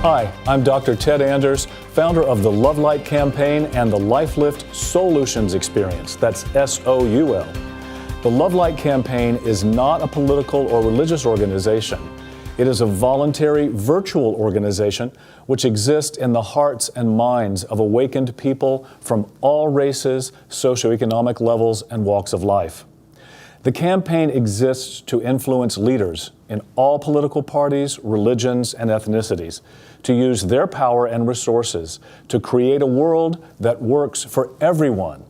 Hi, I'm Dr. Ted Anders, founder of the Love Light campaign and the Life Lift Solutions Experience. That's S-O-U-L. The Love Light campaign is not a political or religious organization. It is a voluntary virtual organization which exists in the hearts and minds of awakened people from all races, socioeconomic levels, and walks of life. The campaign exists to influence leaders in all political parties, religions, and ethnicities to use their power and resources to create a world that works for everyone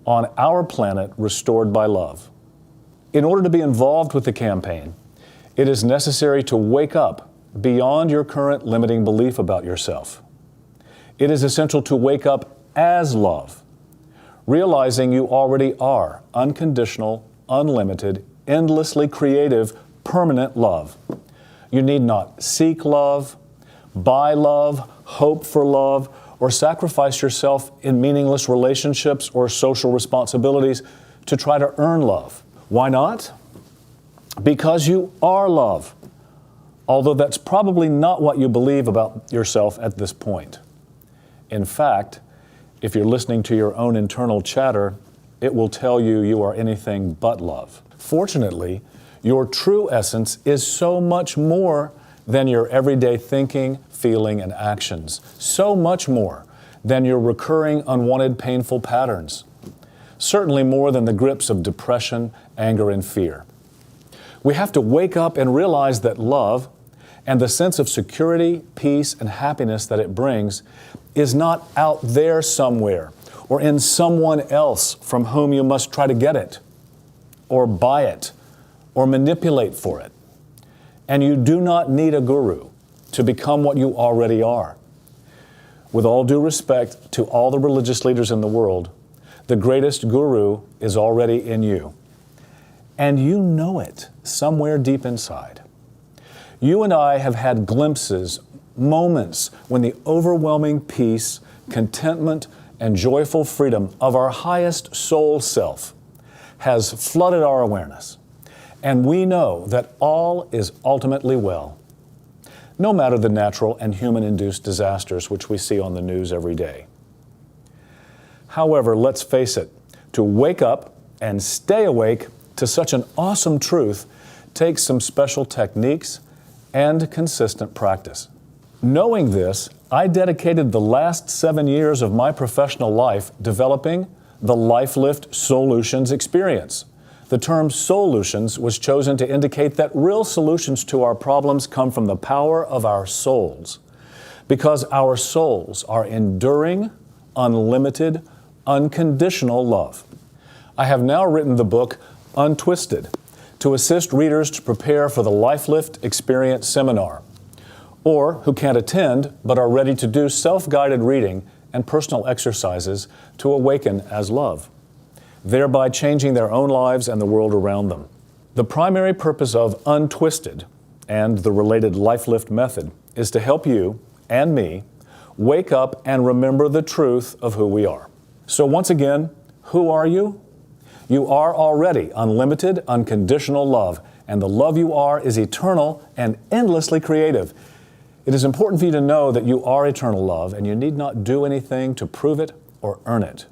on our planet restored by love. In order to be involved with the campaign, it is necessary to wake up beyond your current limiting belief about yourself. It is essential to wake up as love, realizing you already are unconditional, unlimited, endlessly creative, permanent love. You need not seek love, buy love, hope for love, or sacrifice yourself in meaningless relationships or social responsibilities to try to earn love. Why not? Because you are love, although that's probably not what you believe about yourself at this point. In fact, if you're listening to your own internal chatter, it will tell you you are anything but love. Fortunately, your true essence is so much more than your everyday thinking, feeling, and actions. So much more than your recurring, unwanted, painful patterns. Certainly more than the grips of depression, anger, and fear. We have to wake up and realize that love and the sense of security, peace, and happiness that it brings is not out there somewhere or in someone else from whom you must try to get it, or buy it, or manipulate for it. And you do not need a guru to become what you already are. With all due respect to all the religious leaders in the world, the greatest guru is already in you. And you know it somewhere deep inside. You and I have had glimpses, moments when the overwhelming peace, contentment, and joyful freedom of our highest soul self has flooded our awareness. And we know that all is ultimately well, no matter the natural and human-induced disasters which we see on the news every day. However, let's face it, to wake up and stay awake to such an awesome truth takes some special techniques and consistent practice. Knowing this, I dedicated the last 7 years of my professional life developing the Life Lift Solutions Experience. The term solutions was chosen to indicate that real solutions to our problems come from the power of our souls, because our souls are enduring, unlimited, unconditional love. I have now written the book Untwisted to assist readers to prepare for the Life Lift Experience Seminar, or who can't attend but are ready to do self-guided reading and personal exercises to awaken as love, thereby changing their own lives and the world around them. The primary purpose of Untwisted and the related Life Lift method is to help you and me wake up and remember the truth of who we are. So once again, who are you? You are already unlimited, unconditional love, and the love you are is eternal and endlessly creative. It is important for you to know that you are eternal love, and you need not do anything to prove it or earn it.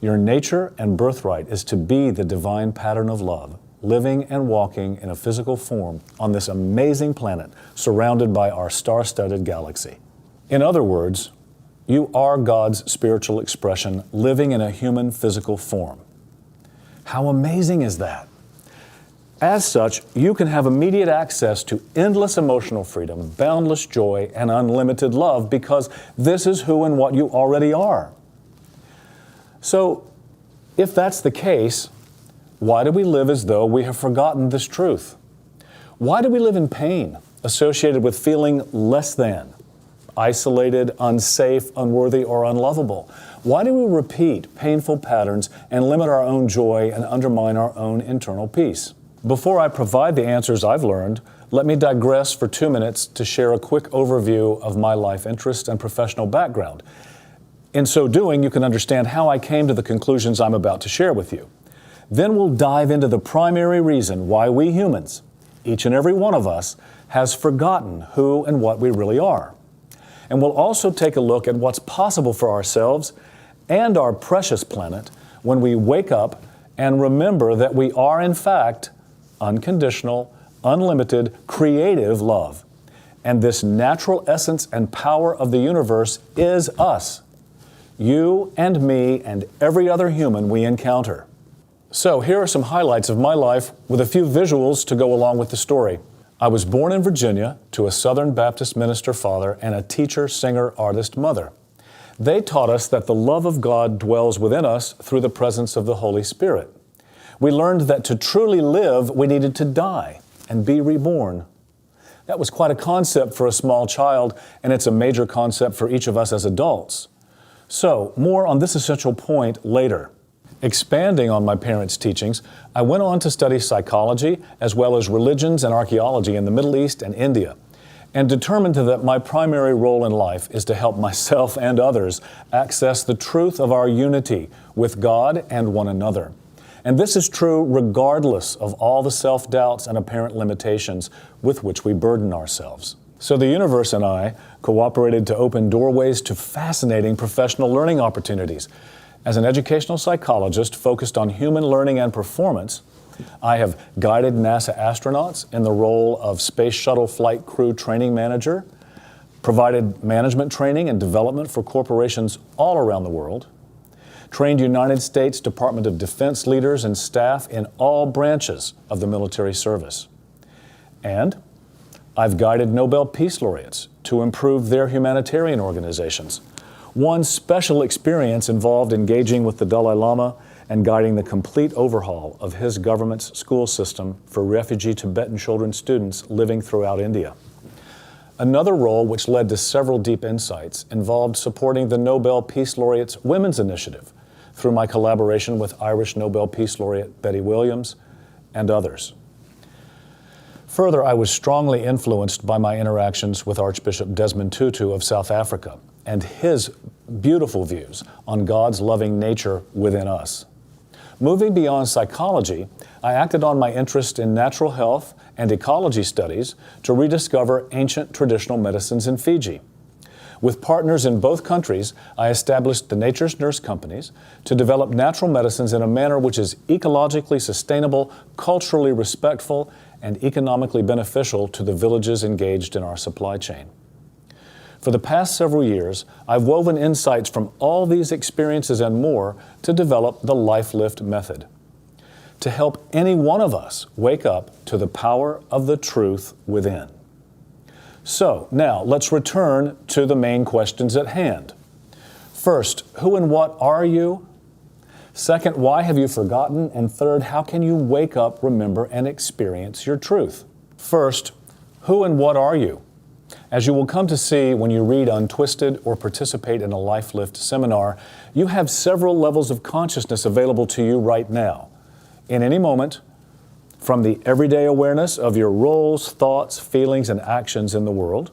Your nature and birthright is to be the divine pattern of love, living and walking in a physical form on this amazing planet surrounded by our star-studded galaxy. In other words, you are God's spiritual expression living in a human physical form. How amazing is that? As such, you can have immediate access to endless emotional freedom, boundless joy, and unlimited love because this is who and what you already are. So, if that's the case, why do we live as though we have forgotten this truth? Why do we live in pain associated with feeling less than, isolated, unsafe, unworthy, or unlovable? Why do we repeat painful patterns and limit our own joy and undermine our own internal peace? Before I provide the answers I've learned, let me digress for 2 minutes to share a quick overview of my life interest and professional background. In so doing, you can understand how I came to the conclusions I'm about to share with you. Then we'll dive into the primary reason why we humans, each and every one of us, has forgotten who and what we really are. And we'll also take a look at what's possible for ourselves and our precious planet when we wake up and remember that we are, in fact, unconditional, unlimited, creative love. And this natural essence and power of the universe is us. You and me and every other human we encounter. So here are some highlights of my life with a few visuals to go along with the story. I was born in Virginia to a Southern Baptist minister father and a teacher, singer, artist mother. They taught us that the love of God dwells within us through the presence of the Holy Spirit. We learned that to truly live, we needed to die and be reborn. That was quite a concept for a small child, and it's a major concept for each of us as adults. So, more on this essential point later. Expanding on my parents' teachings, I went on to study psychology as well as religions and archaeology in the Middle East and India, and determined that my primary role in life is to help myself and others access the truth of our unity with God and one another. And this is true regardless of all the self-doubts and apparent limitations with which we burden ourselves. So the universe and I cooperated to open doorways to fascinating professional learning opportunities. As an educational psychologist focused on human learning and performance, I have guided NASA astronauts in the role of Space Shuttle Flight Crew Training Manager, provided management training and development for corporations all around the world, trained United States Department of Defense leaders and staff in all branches of the military service. And I've guided Nobel Peace Laureates to improve their humanitarian organizations. One special experience involved engaging with the Dalai Lama and guiding the complete overhaul of his government's school system for refugee Tibetan children students living throughout India. Another role which led to several deep insights involved supporting the Nobel Peace Laureates Women's Initiative through my collaboration with Irish Nobel Peace Laureate Betty Williams and others. Further, I was strongly influenced by my interactions with Archbishop Desmond Tutu of South Africa and his beautiful views on God's loving nature within us. Moving beyond psychology, I acted on my interest in natural health and ecology studies to rediscover ancient traditional medicines in Fiji. With partners in both countries, I established the Nature's Nurse companies to develop natural medicines in a manner which is ecologically sustainable, culturally respectful, and economically beneficial to the villages engaged in our supply chain. For the past several years, I've woven insights from all these experiences and more to develop the Life Lift method, to help any one of us wake up to the power of the truth within. So, now let's return to the main questions at hand. First, who and what are you? Second, why have you forgotten? And third, how can you wake up, remember, and experience your truth? First, who and what are you? As you will come to see when you read Untwisted or participate in a Life Lift seminar, you have several levels of consciousness available to you right now. In any moment, from the everyday awareness of your roles, thoughts, feelings, and actions in the world,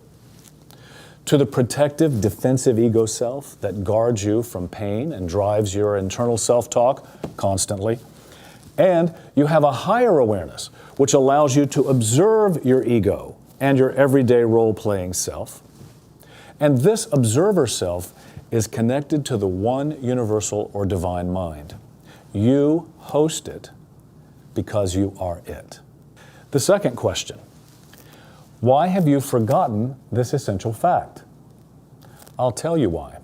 to the protective, defensive ego self that guards you from pain and drives your internal self-talk constantly. And you have a higher awareness, which allows you to observe your ego and your everyday role-playing self. And this observer self is connected to the one universal or divine mind. You host it because you are it. The second question, why have you forgotten this essential fact? I'll tell you why.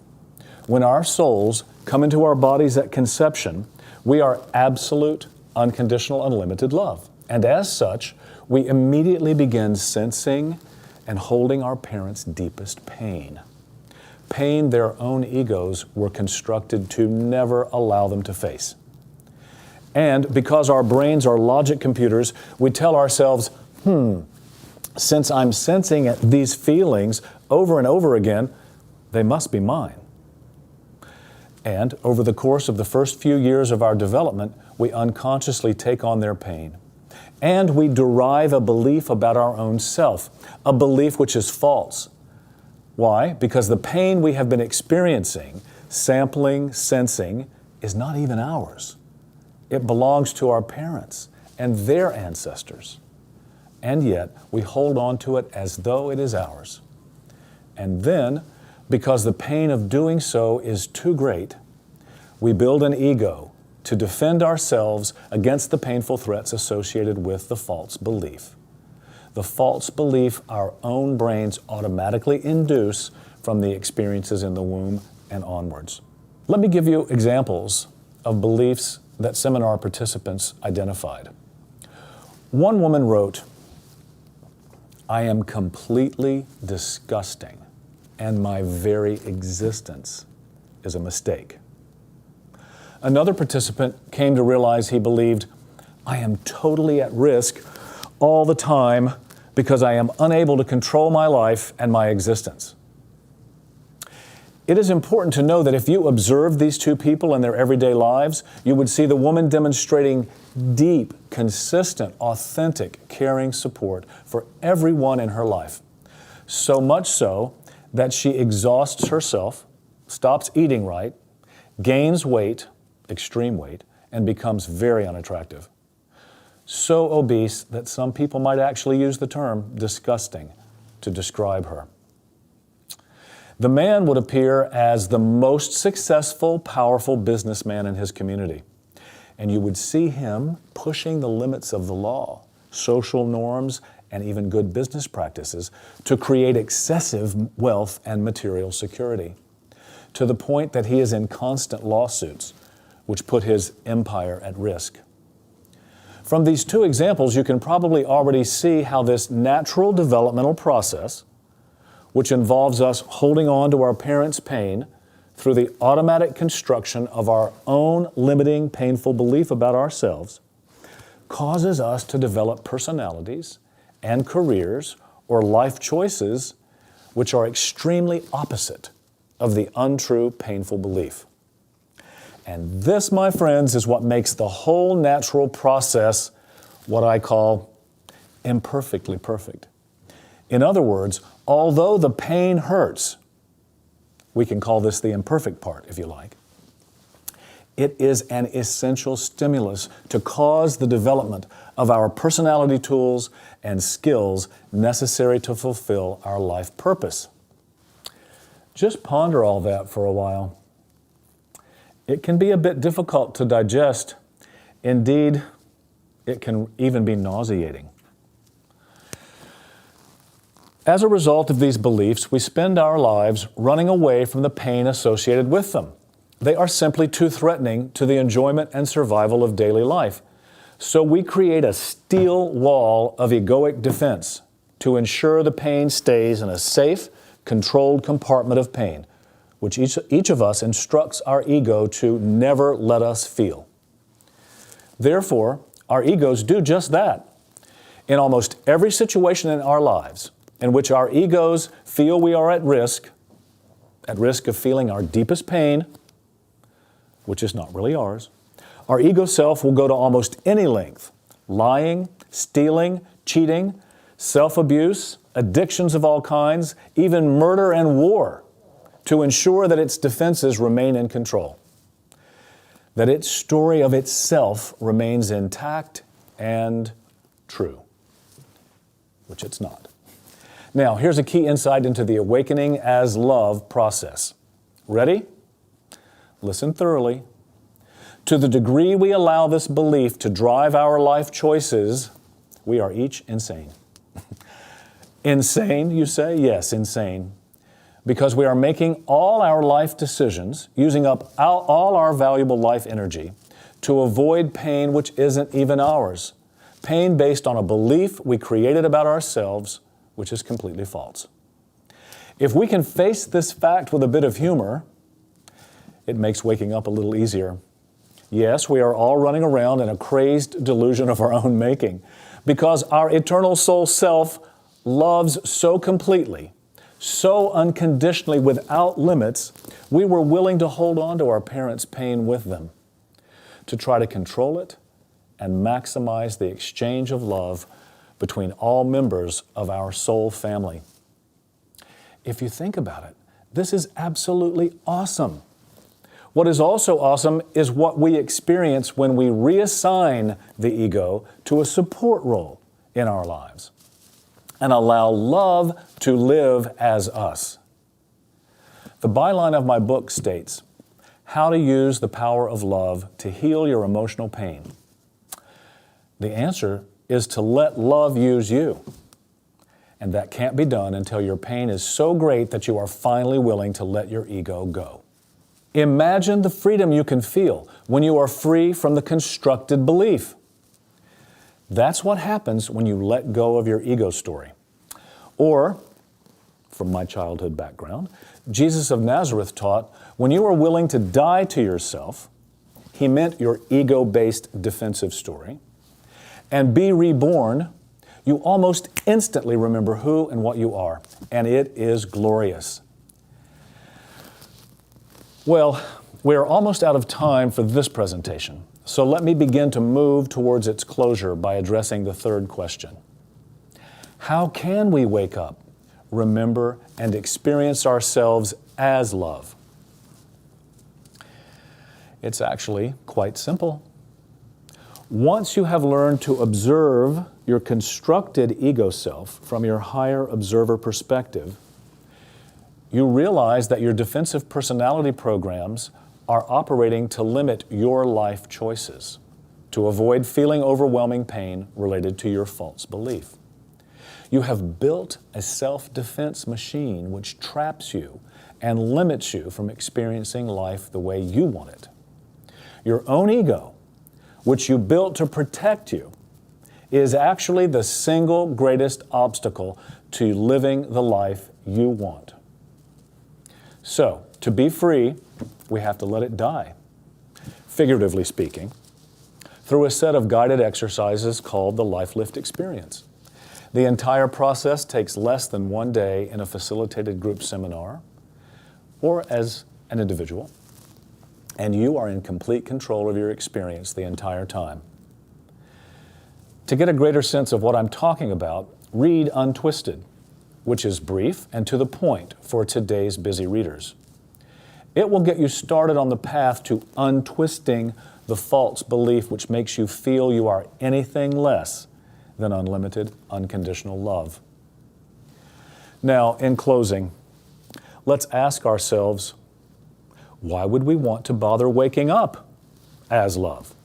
When our souls come into our bodies at conception, we are absolute, unconditional, unlimited love. And as such, we immediately begin sensing and holding our parents' deepest pain. Pain their own egos were constructed to never allow them to face. And because our brains are logic computers, we tell ourselves, since I'm sensing these feelings over and over again, they must be mine. And over the course of the first few years of our development, we unconsciously take on their pain. And we derive a belief about our own self, a belief which is false. Why? Because the pain we have been experiencing, sampling, sensing, is not even ours. It belongs to our parents and their ancestors. And yet, we hold on to it as though it is ours. And then, because the pain of doing so is too great, we build an ego to defend ourselves against the painful threats associated with the false belief. The false belief our own brains automatically induce from the experiences in the womb and onwards. Let me give you examples of beliefs that seminar participants identified. One woman wrote, "I am completely disgusting, and my very existence is a mistake." Another participant came to realize he believed, "I am totally at risk all the time because I am unable to control my life and my existence." It is important to know that if you observed these two people in their everyday lives, you would see the woman demonstrating deep, consistent, authentic, caring support for everyone in her life. So much so that she exhausts herself, stops eating right, gains weight, extreme weight, and becomes very unattractive. So obese that some people might actually use the term disgusting to describe her. The man would appear as the most successful, powerful businessman in his community. And you would see him pushing the limits of the law, social norms, and even good business practices to create excessive wealth and material security, to the point that he is in constant lawsuits, which put his empire at risk. From these two examples, you can probably already see how this natural developmental process, which involves us holding on to our parents' pain through the automatic construction of our own limiting, painful belief about ourselves, causes us to develop personalities and careers or life choices which are extremely opposite of the untrue, painful belief. And this, my friends, is what makes the whole natural process what I call imperfectly perfect. In other words, although the pain hurts, we can call this the imperfect part, if you like, it is an essential stimulus to cause the development of our personality tools and skills necessary to fulfill our life purpose. Just ponder all that for a while. It can be a bit difficult to digest. Indeed, it can even be nauseating. As a result of these beliefs, we spend our lives running away from the pain associated with them. They are simply too threatening to the enjoyment and survival of daily life. So we create a steel wall of egoic defense to ensure the pain stays in a safe, controlled compartment of pain, which each of us instructs our ego to never let us feel. Therefore, our egos do just that. In almost every situation in our lives in which our egos feel we are at risk of feeling our deepest pain, which is not really ours, our ego self will go to almost any length, lying, stealing, cheating, self-abuse, addictions of all kinds, even murder and war, to ensure that its defenses remain in control, that its story of itself remains intact and true, which it's not. Now, here's a key insight into the Awakening as Love process. Ready? Listen thoroughly. To the degree we allow this belief to drive our life choices, we are each insane. Insane, you say? Yes, insane. Because we are making all our life decisions, using up all our valuable life energy to avoid pain which isn't even ours. Pain based on a belief we created about ourselves, which is completely false. If we can face this fact with a bit of humor, it makes waking up a little easier. Yes, we are all running around in a crazed delusion of our own making because our eternal soul self loves so completely, so unconditionally, without limits, we were willing to hold on to our parents' pain with them, to try to control it and maximize the exchange of love between all members of our soul family. If you think about it, this is absolutely awesome. What is also awesome is what we experience when we reassign the ego to a support role in our lives and allow love to live as us. The byline of my book states, "How to use the power of love to heal your emotional pain." The answer is to let love use you. And that can't be done until your pain is so great that you are finally willing to let your ego go. Imagine the freedom you can feel when you are free from the constructed belief. That's what happens when you let go of your ego story. Or, from my childhood background, Jesus of Nazareth taught, when you are willing to die to yourself, he meant your ego-based defensive story, and be reborn, you almost instantly remember who and what you are, and it is glorious. Well, we are almost out of time for this presentation, so let me begin to move towards its closure by addressing the third question. How can we wake up, remember, and experience ourselves as love? It's actually quite simple. Once you have learned to observe your constructed ego self from your higher observer perspective, you realize that your defensive personality programs are operating to limit your life choices, to avoid feeling overwhelming pain related to your false belief. You have built a self-defense machine which traps you and limits you from experiencing life the way you want it. Your own ego, which you built to protect you, is actually the single greatest obstacle to living the life you want. So, to be free, we have to let it die, figuratively speaking, through a set of guided exercises called the Life Lift Experience. The entire process takes less than 1 day in a facilitated group seminar or as an individual, and you are in complete control of your experience the entire time. To get a greater sense of what I'm talking about, read Untwisted, which is brief and to the point for today's busy readers. It will get you started on the path to untwisting the false belief which makes you feel you are anything less than unlimited, unconditional love. Now, in closing, let's ask ourselves, why would we want to bother waking up as love?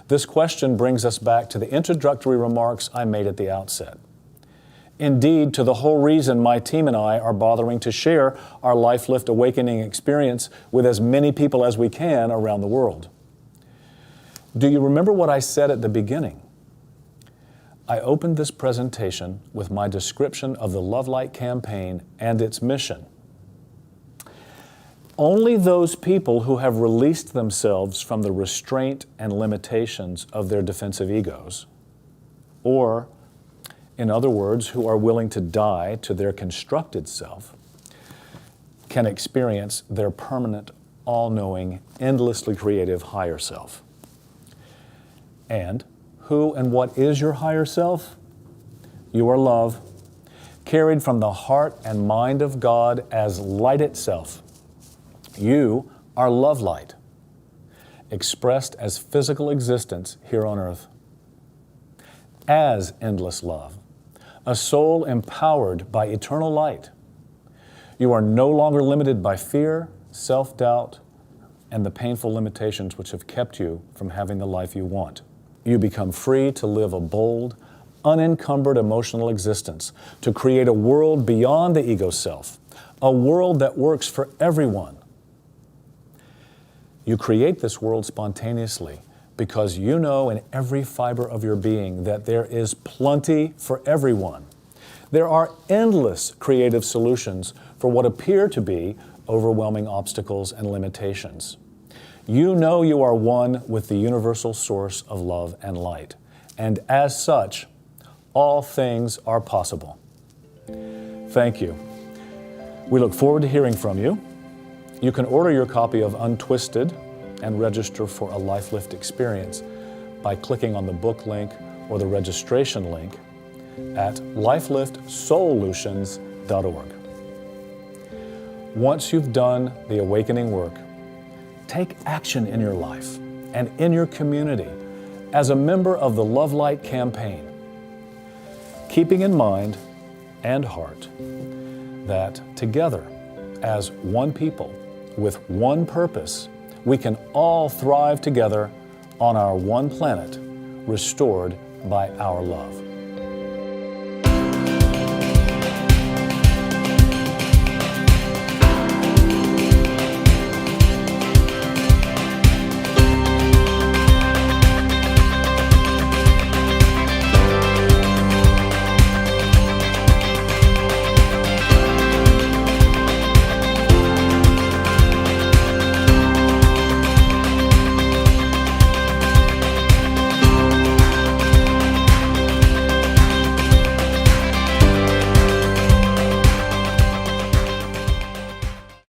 This question brings us back to the introductory remarks I made at the outset. Indeed, to the whole reason my team and I are bothering to share our Life Lift Awakening experience with as many people as we can around the world. Do you remember what I said at the beginning? I opened this presentation with my description of the Love Light campaign and its mission. Only those people who have released themselves from the restraint and limitations of their defensive egos, or, in other words, who are willing to die to their constructed self, can experience their permanent, all-knowing, endlessly creative higher self. And who and what is your higher self? You are love, carried from the heart and mind of God as light itself. You are love light, expressed as physical existence here on earth. As endless love, a soul empowered by eternal light. You are no longer limited by fear, self-doubt, and the painful limitations which have kept you from having the life you want. You become free to live a bold, unencumbered emotional existence, to create a world beyond the ego self, a world that works for everyone. You create this world spontaneously because you know in every fiber of your being that there is plenty for everyone. There are endless creative solutions for what appear to be overwhelming obstacles and limitations. You know you are one with the universal source of love and light, and as such, all things are possible. Thank you. We look forward to hearing from you. You can order your copy of Untwisted and register for a Life Lift experience by clicking on the book link or the registration link at lifeliftsolutions.org. Once you've done the awakening work, take action in your life and in your community as a member of the Love Light campaign, keeping in mind and heart that together, as one people with one purpose, we can all thrive together on our one planet, restored by our love.